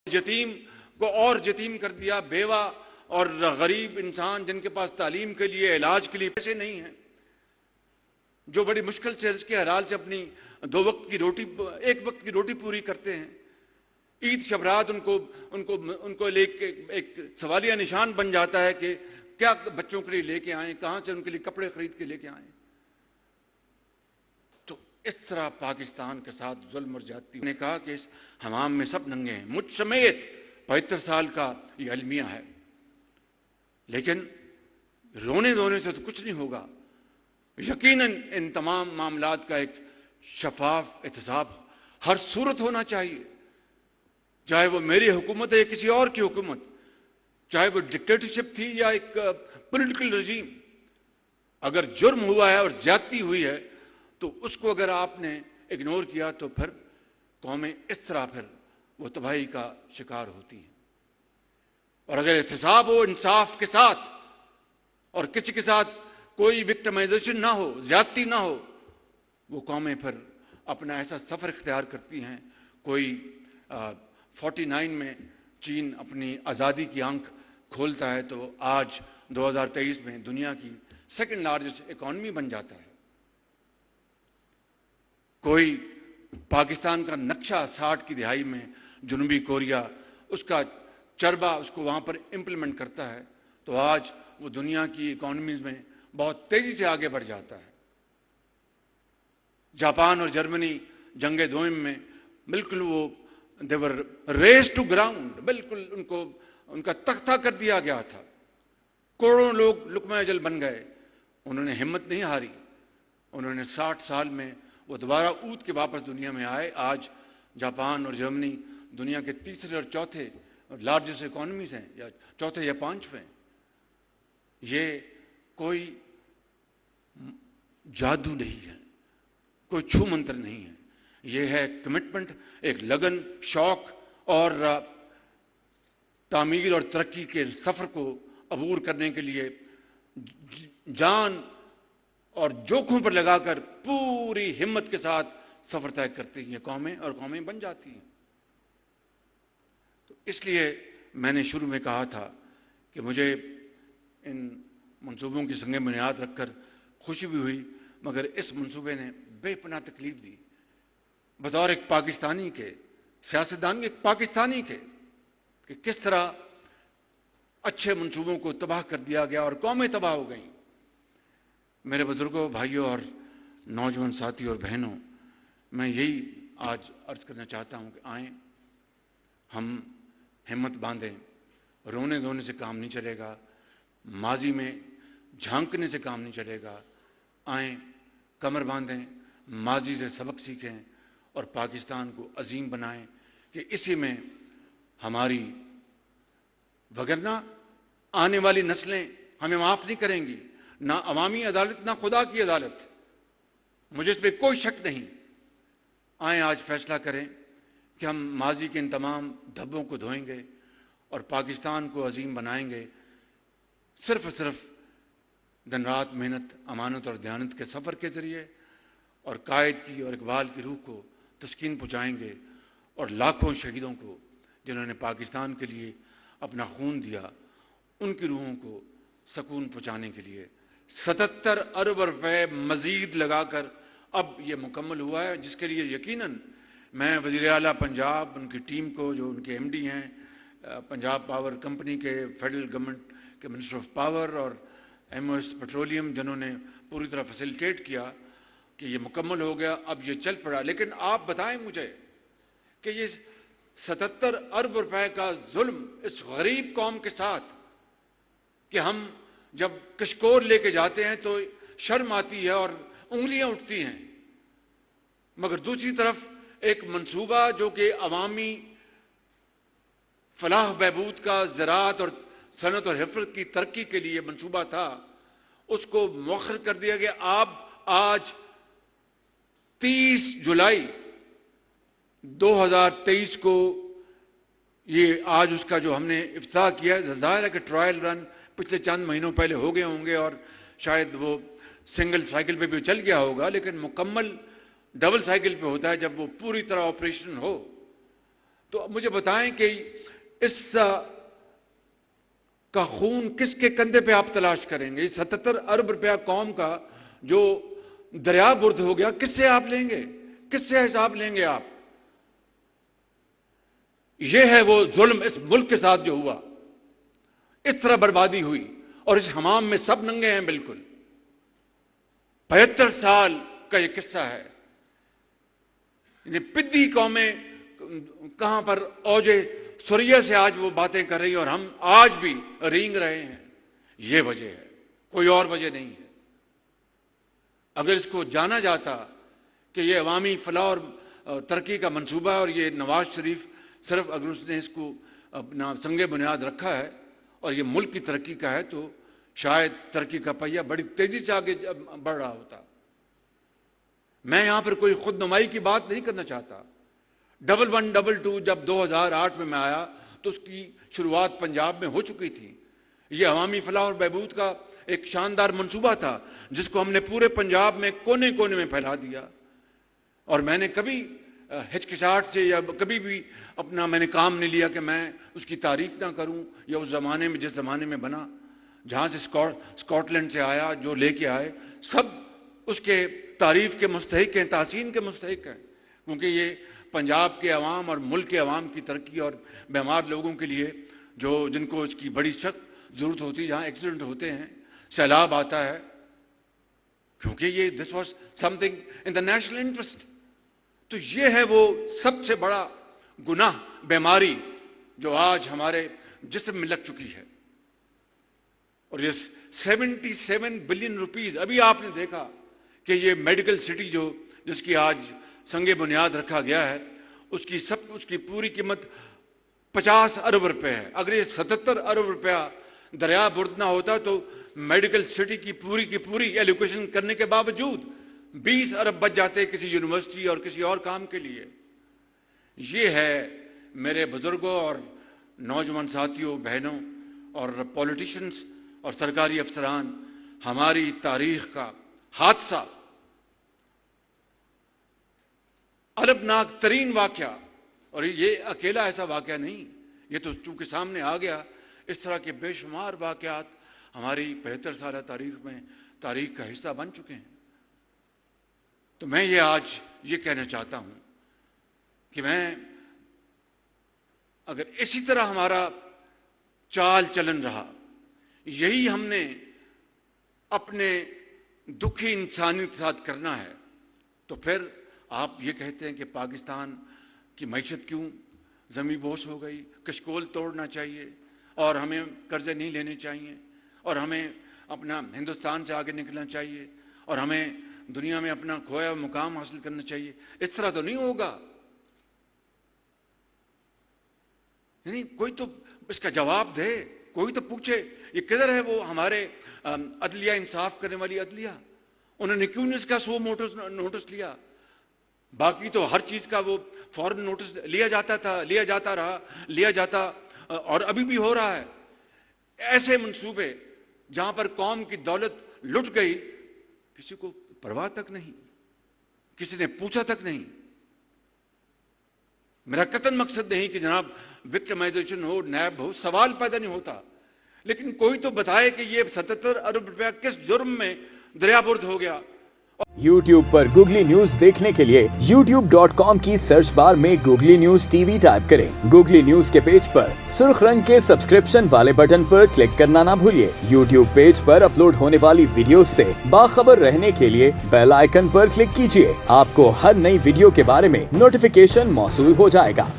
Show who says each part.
Speaker 1: यतीम को और यतीम कर दिया, बेवा और गरीब इंसान जिनके पास तालीम के लिए, इलाज के लिए पैसे नहीं हैं, जो बड़ी मुश्किल से रिज़्क़ हलाल से अपनी 2 वक्त की रोटी, 1 वक्त की रोटी पूरी करते हैं। ईद शबरात उनको लेके एक सवालिया निशान बन जाता है कि क्या बच्चों के लिए लेके आए, कहाँ से उनके लिए कपड़े खरीद के लेके आए। तो इस तरह पाकिस्तान के साथ जुल्म और ज्यादती ने कहा कि इस हमाम में सब नंगे हैं, मुझ समेत 75 साल का ये अलमिया है, लेकिन रोने धोने से तो कुछ नहीं होगा। यकीनन इन तमाम मामलात का एक शफाफ एहतसाब हर सूरत होना चाहिए, चाहे वो मेरी हुकूमत है या किसी और की हुकूमत, चाहे वो डिक्टेटरशिप थी या एक पॉलिटिकल रजीम। अगर जुर्म हुआ है और ज्यादती हुई है तो उसको अगर आपने इग्नोर किया तो फिर कौमें इस तरह फिर वो तबाही का शिकार होती हैं। और अगर एहतसाब हो इंसाफ के साथ और किसी के साथ कोई विक्टिमाइजेशन ना हो, ज्यादती ना हो, वो कौमें फिर अपना ऐसा सफ़र इख्तियार करती हैं। कोई 49 में चीन अपनी आज़ादी की आंख खोलता है तो आज 2023 में दुनिया की 2nd लार्जेस्ट इकॉनमी बन जाता है। कोई पाकिस्तान का नक्शा 60 की दिहाई में जनूबी कोरिया उसका चरबा उसको वहाँ पर इम्प्लीमेंट करता है तो आज वो दुनिया की इकॉनमीज में बहुत तेज़ी से आगे बढ़ जाता है। जापान और जर्मनी जंगे दोइम में बिल्कुल वो देवर रेस टू ग्राउंड, बिल्कुल उनको उनका तख्ता कर दिया गया था। करोड़ों लोग लुकमा अजल बन गए, उन्होंने हिम्मत नहीं हारी, उन्होंने 60 साल में वो दोबारा ऊद के वापस दुनिया में आए। आज जापान और जर्मनी दुनिया के 3रे और 4थे लार्जेस्ट इकॉनमीज हैं, या 4थे या 5वें। ये कोई जादू नहीं है, कोई छू मंत्र नहीं है, ये है कमिटमेंट, एक लगन, शौक और तामीर और तरक्की के सफ़र को अबूर करने के लिए जान और जोखों पर लगाकर पूरी हिम्मत के साथ सफ़र तय करती हैं कौमें और कौमें बन जाती हैं। तो इसलिए मैंने शुरू में कहा था कि मुझे इन मंसूबों की संग बुनियाद रखकर खुशी भी हुई, मगर इस मंसूबे ने बेपनाह तकलीफ दी। बतौर एक पाकिस्तानी के, सियासतदान एक पाकिस्तानी के, कि किस तरह अच्छे मंसूबों को तबाह कर दिया गया और कौमें तबाह हो गईं। मेरे बुजुर्गों, भाइयों और नौजवान साथी और बहनों, मैं यही आज अर्ज़ करना चाहता हूँ कि आएँ, हम हिम्मत बांधें। रोने धोने से काम नहीं चलेगा, माजी में झांकने से काम नहीं चलेगा। आएँ, कमर बांधें, माजी से सबक सीखें और पाकिस्तान को अजीम बनाएं कि इसी में हमारी, वगरना आने वाली नस्लें हमें माफ़ नहीं करेंगी, ना अवामी अदालत ना खुदा की अदालत, मुझे इस पर कोई शक नहीं। आए आज फैसला करें कि हम माजी के इन तमाम धब्बों को धोएंगे और पाकिस्तान को अजीम बनाएंगे, सिर्फ दिन रात मेहनत, अमानत और दयानत के सफ़र के ज़रिए, और कायद की और इकबाल की रूह को तस्कीन पहुँचाएंगे और लाखों शहीदों को जिन्होंने पाकिस्तान के लिए अपना खून दिया, उनकी रूहों को सकून पहुँचाने के लिए 77 अरब रुपए मज़ीद लगाकर अब ये मुकम्मल हुआ है, जिसके लिए यकीनन मैं वज़ीर आला पंजाब, उनकी टीम को, जो उनके MD हैं पंजाब पावर कंपनी के, फेडरल गवर्नमेंट के मिनिस्टर ऑफ पावर और MOS पेट्रोलियम, जिन्होंने पूरी तरह फैसिलिटेट किया कि ये मुकम्मल हो गया, अब ये चल पड़ा। लेकिन आप बताएं मुझे कि ये 77 अरब रुपए का जुल्म इस गरीब कौम के साथ, कि हम जब कशकोर लेके जाते हैं तो शर्म आती है और उंगलियां उठती हैं, मगर दूसरी तरफ एक मंसूबा जो कि अवामी फलाह बहबूद का, ज़राअत और सनत और हिफ़्ज़ की तरक्की के लिए मंसूबा था, उसको मौखर कर दिया गया। आप आज 30 जुलाई 2023 को ये आज उसका जो हमने इफ्तिताह किया, ज़ाहिर है कि ट्रायल रन पिछले चंद महीनों पहले हो गए होंगे और शायद वो सिंगल साइकिल पे भी चल गया होगा, लेकिन मुकम्मल डबल साइकिल पे होता है जब वो पूरी तरह ऑपरेशन हो। तो मुझे बताएं कि اس کا خون کس کے کندھے پہ آپ تلاش کریں گے؟ 77 ارب روپیہ قوم کا جو دریا برد ہو گیا، کس سے آپ لیں گے؟ کس سے حساب لیں گے آپ؟ یہ ہے وہ ظلم اس ملک کے ساتھ جو ہوا، اس طرح بربادی ہوئی، اور اس حمام میں سب ننگے ہیں بالکل۔ 75 سال کا یہ قصہ ہے۔ پدی قومیں کہاں پر اوجے سریا سے آج وہ باتیں کر رہی ہیں، اور ہم آج بھی رینگ رہے ہیں۔ یہ وجہ ہے، کوئی اور وجہ نہیں ہے۔ اگر اس کو جانا جاتا کہ یہ عوامی فلاح اور ترقی کا منصوبہ ہے، اور یہ نواز شریف صرف اگر اس نے اس کو اپنا سنگ بنیاد رکھا ہے اور یہ ملک کی ترقی کا ہے، تو شاید ترقی کا پہیہ بڑی تیزی سے آگے بڑھ رہا ہوتا۔ میں یہاں پر کوئی خود نمائی کی بات نہیں کرنا چاہتا۔ 1122 جب 2008 میں آیا تو اس کی شروعات پنجاب میں ہو چکی تھی۔ یہ عوامی فلاح اور بہبود کا ایک شاندار منصوبہ تھا جس کو ہم نے پورے پنجاب میں کونے کونے میں پھیلا دیا، اور میں نے کبھی ہچکچاہٹ سے یا کبھی بھی اپنا میں نے کام نہیں لیا کہ میں اس کی تعریف نہ کروں، یا اس زمانے میں جس زمانے میں بنا، جہاں سے اسکاٹ لینڈ سے آیا، جو لے کے آئے، سب اس کے تعریف کے مستحق ہیں، تحسین کے مستحق ہیں، کیونکہ یہ پنجاب کے عوام اور ملک کے عوام کی ترقی اور بیمار لوگوں کے لیے جن کو اس کی بڑی سخت ضرورت ہوتی ہے، جہاں ایکسیڈنٹ ہوتے ہیں، سیلاب آتا ہے، کیونکہ یہ this was some thing in the national interest. تو یہ ہے وہ سب سے بڑا گناہ، بیماری جو آج ہمارے جسم میں لگ چکی ہے۔ اور یہ 77 بلین روپیز، ابھی آپ نے دیکھا کہ یہ میڈیکل سٹی جس کی آج سنگ بنیاد رکھا گیا ہے، اس کی پوری قیمت 50 ارب روپے ہے۔ اگر یہ 77 ارب روپیہ دریا برد نہ ہوتا تو میڈیکل سٹی کی پوری ایلوکیشن کرنے کے باوجود 20 ارب بچ جاتے کسی یونیورسٹی اور کسی اور کام کے لیے۔ یہ ہے میرے بزرگوں اور نوجوان ساتھیوں، بہنوں اور پولیٹیشنز اور سرکاری افسران، ہماری تاریخ کا حادثہ، البناک ترین واقعہ۔ اور یہ اکیلا ایسا واقعہ نہیں، یہ تو چونکہ سامنے آ گیا، اس طرح کے بے شمار واقعات ہماری 75 سالہ تاریخ کا حصہ بن چکے ہیں۔ تو میں آج یہ کہنا چاہتا ہوں کہ اگر اسی طرح ہمارا چال چلن رہا، یہی ہم نے اپنے دکھی انسانیت کے ساتھ کرنا ہے، تو پھر آپ یہ کہتے ہیں کہ پاکستان کی معیشت کیوں زمین بوس ہو گئی، کشکول توڑنا چاہیے، اور ہمیں قرضے نہیں لینے چاہیے، اور ہمیں اپنا ہندوستان سے آگے نکلنا چاہیے، اور ہمیں دنیا میں اپنا کھویا مقام حاصل کرنا چاہیے۔ اس طرح تو نہیں ہوگا۔ یعنی کوئی تو اس کا جواب دے، کوئی تو پوچھے یہ کدھر ہے وہ ہمارے عدلیہ، انصاف کرنے والی عدلیہ؟ انہوں نے کیوں نہیں اس کا 100 نوٹس لیا؟ باقی تو ہر چیز کا وہ فوراً نوٹس لیا جاتا اور ابھی بھی ہو رہا ہے۔ ایسے منصوبے جہاں پر قوم کی دولت لٹ گئی، کسی کو پرواہ تک نہیں، کسی نے پوچھا تک نہیں۔ میرا قطعاً مقصد نہیں کہ جناب وکٹمائزیشن ہو، نیب ہو، سوال پیدا نہیں ہوتا، لیکن کوئی تو بتائے کہ یہ 77 ارب روپیہ کس جرم میں دریا برد ہو گیا۔
Speaker 2: YouTube پر گوگلی نیوز دیکھنے کے لیے youtube.com کی سرچ بار میں googly news T V type کریں۔ گوگلی نیوز کے پیج پر سرخ رنگ کے سبسکرپشن والے بٹن پر کلک کرنا نہ بھولیے۔ YouTube پیج پر اپلوڈ ہونے والی ویڈیوز سے باخبر رہنے کے لیے بیل آئیکن پر کلک کیجیے۔ آپ کو ہر نئی ویڈیو کے بارے میں نوٹیفیکیشن موصول ہو جائے گا۔